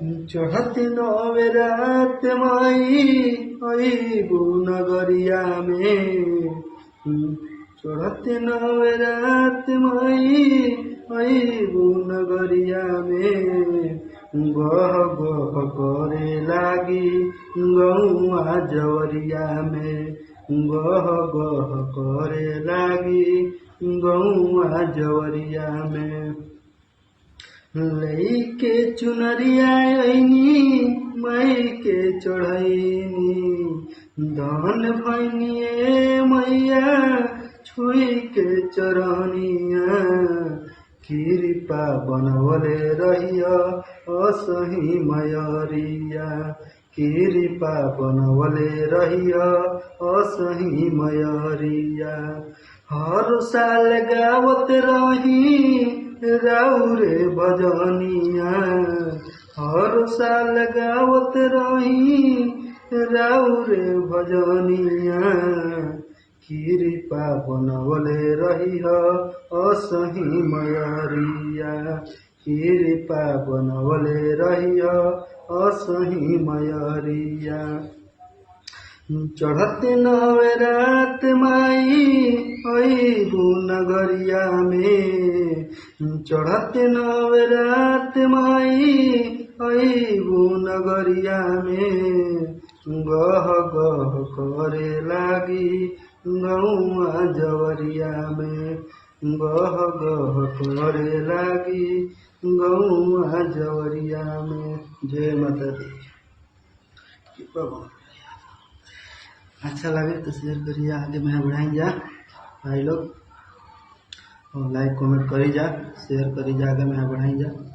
चढ़ती नवरात माई अइबू नगरिया में। चढ़ती नवरात माई अइबू नगरिया में। गह गह करे लागी गौआ जवरिया में। गह गह करे लागी गौआ जवरिया में। लईके चुनरिया अइनी मई के चढ़ैनी। दान भैनिए मैया छुई के चरनिया। कृपा बनवले रहिया असही मयरिया। कृपा बनवले रहिया असही मयरिया। हर साल गावत रही राउरे भजनिया। हर साल गावत रही राउरे भजनिया। कृपा बनवले रहिह असही मयरिया। कृपा बनवले रहिह असही मयरिया। चढ़ते नवरात माई अइबू नगरिया में। चढ़ते नवरात माई अइबू नगरिया में। गह गह करे लागी गौआ जवरिया में। गह गह करे लागी गौआ जवरिया में। जय माता दी। अच्छा लगे तो शेयर करिए, आगे मैं बढ़ाई जा भाई लोग, और लाइक कमेंट करी जा, शेयर करी जा, आगे मैं बढ़ाई जा।